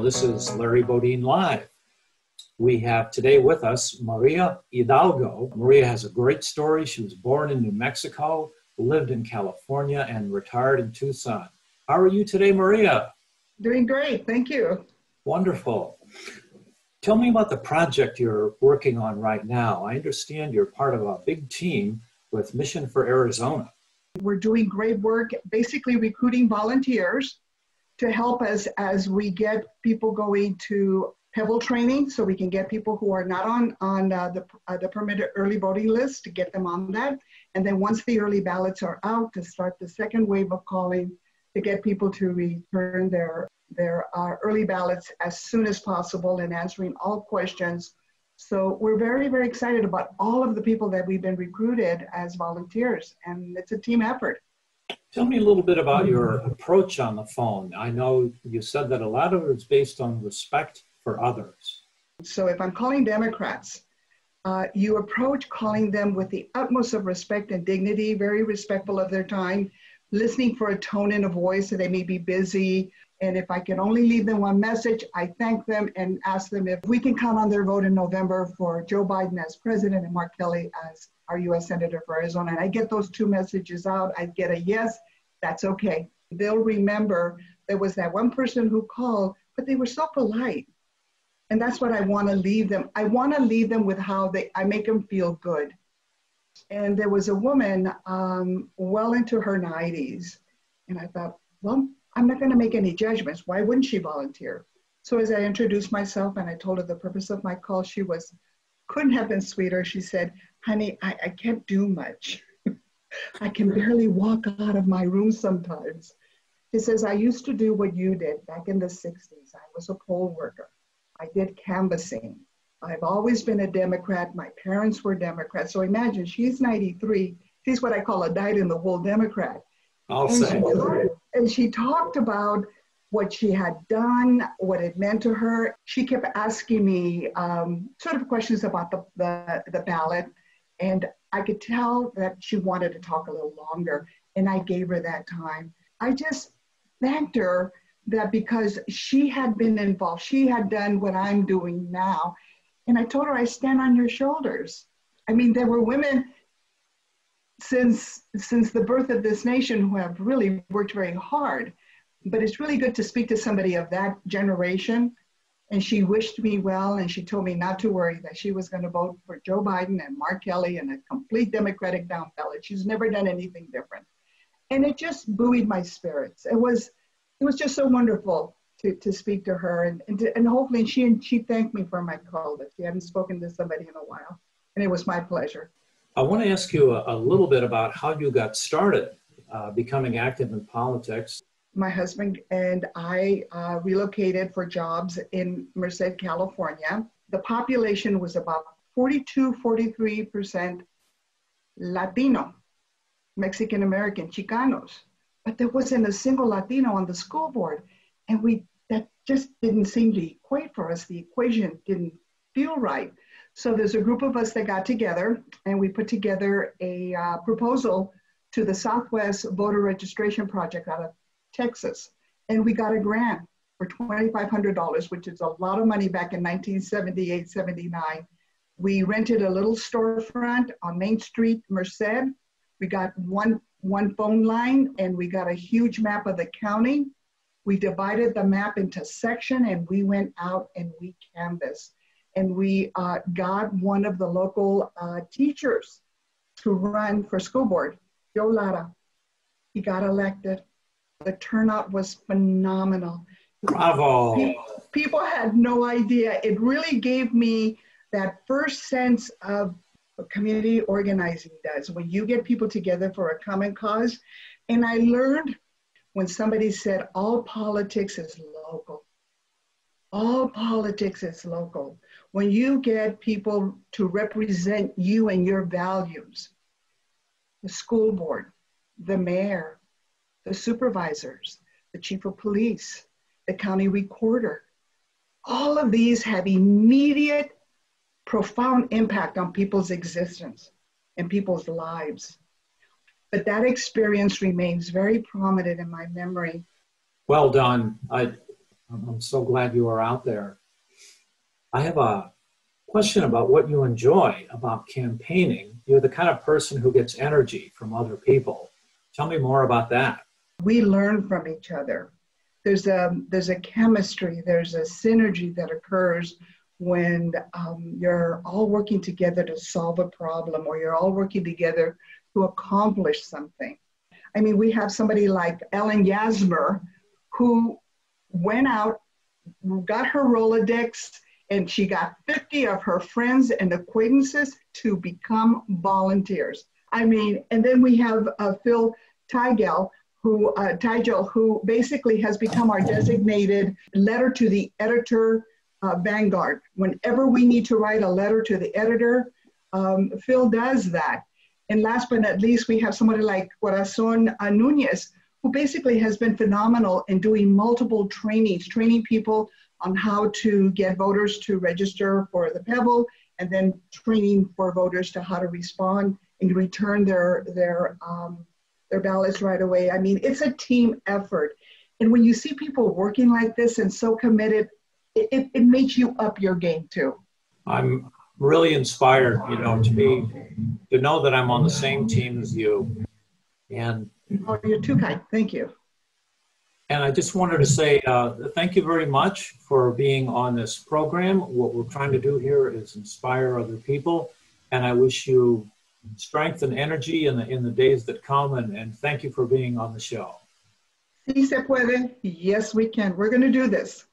this is Larry Bodine Live. We have today with us Maria Hidalgo. Maria has a great story. She was born in New Mexico, lived in California, and retired in Tucson. How are you today, Maria? Doing great, thank you. Wonderful. Tell me about the project you're working on right now. I understand you're part of a big team with Mission for Arizona. We're doing great work, basically recruiting volunteers to help us as we get people going to Pebble training, so we can get people who are not on the permitted early voting list to get them on that. And then once the early ballots are out, to start the second wave of calling to get people to return their early ballots as soon as possible and answering all questions. So we're very, very excited about all of the people that we've been recruited as volunteers, and it's a team effort. Tell me a little bit about your approach on the phone. I know you said that a lot of it is based on respect for others. So if I'm calling Democrats, you approach calling them with the utmost of respect and dignity, very respectful of their time, listening for a tone and a voice, so they may be busy. And if I can only leave them one message, I thank them and ask them if we can count on their vote in November for Joe Biden as president and Mark Kelly as our U.S. Senator for Arizona. And I get those two messages out. I get a yes, that's okay. They'll remember there was that one person who called, but they were so polite. And that's what I want to leave them. I want to leave them with how I make them feel good. And there was a woman well into her 90s. And I thought, well, I'm not going to make any judgments. Why wouldn't she volunteer? So as I introduced myself and I told her the purpose of my call, she couldn't have been sweeter. She said, honey, I can't do much. I can barely walk out of my room sometimes. She says, I used to do what you did back in the 60s. I was a poll worker. I did canvassing. I've always been a Democrat. My parents were Democrats. So imagine, she's 93. She's what I call a dyed-in-the-wool Democrat. And she talked about what she had done, what it meant to her. She kept asking me sort of questions about the ballot. And I could tell that she wanted to talk a little longer. And I gave her that time. I just thanked her that because she had been involved, she had done what I'm doing now. And I told her, I stand on your shoulders. I mean, there were women since the birth of this nation who have really worked very hard, but it's really good to speak to somebody of that generation. And she wished me well, and she told me not to worry, that she was going to vote for Joe Biden and Mark Kelly and a complete Democratic down ballot. She's never done anything different. And it just buoyed my spirits. It was just so wonderful to speak to her, and hopefully she thanked me for my call, that she hadn't spoken to somebody in a while. And it was my pleasure. I want to ask you a little bit about how you got started becoming active in politics. My husband and I relocated for jobs in Merced, California. The population was about 43% Latino, Mexican-American, Chicanos. But there wasn't a single Latino on the school board. And that just didn't seem to equate for us. The equation didn't feel right. So there's a group of us that got together, and we put together a proposal to the Southwest Voter Registration Project out of Texas. And we got a grant for $2,500, which is a lot of money back in 1978, 79. We rented a little storefront on Main Street, Merced. We got one phone line, and we got a huge map of the county. We divided the map into sections, and we went out and we canvassed. And we got one of the local teachers to run for school board, Joe Lara. He got elected. The turnout was phenomenal. Bravo. People had no idea. It really gave me that first sense of what community organizing does, when you get people together for a common cause. And I learned when somebody said, all politics is local. All politics is local. When you get people to represent you and your values, the school board, the mayor, the supervisors, the chief of police, the county recorder, all of these have immediate, profound impact on people's existence and people's lives. But that experience remains very prominent in my memory. Well done. I'm so glad you are out there. I have a question about what you enjoy about campaigning. You're the kind of person who gets energy from other people. Tell me more about that. We learn from each other. There's a chemistry, there's a synergy that occurs when you're all working together to solve a problem, or you're all working together to accomplish something. I mean, we have somebody like Ellen Yasmer, who went out, got her Rolodex, and she got 50 of her friends and acquaintances to become volunteers. I mean, and then we have Phil Tigel, who basically has become our designated letter to the editor vanguard. Whenever we need to write a letter to the editor, Phil does that. And last but not least, we have somebody like Corazon Nunez, who basically has been phenomenal in doing multiple trainings, training people on how to get voters to register for the Pebble, and then training for voters to how to respond and return their ballots right away. I mean, it's a team effort. And when you see people working like this and so committed, it makes you up your game too. I'm really inspired, to know that I'm on the same team as you. And oh, you're too kind. Thank you. And I just wanted to say thank you very much for being on this program. What we're trying to do here is inspire other people. And I wish you strength and energy in the days that come. And thank you for being on the show. Sí se puede. Yes, we can. We're going to do this.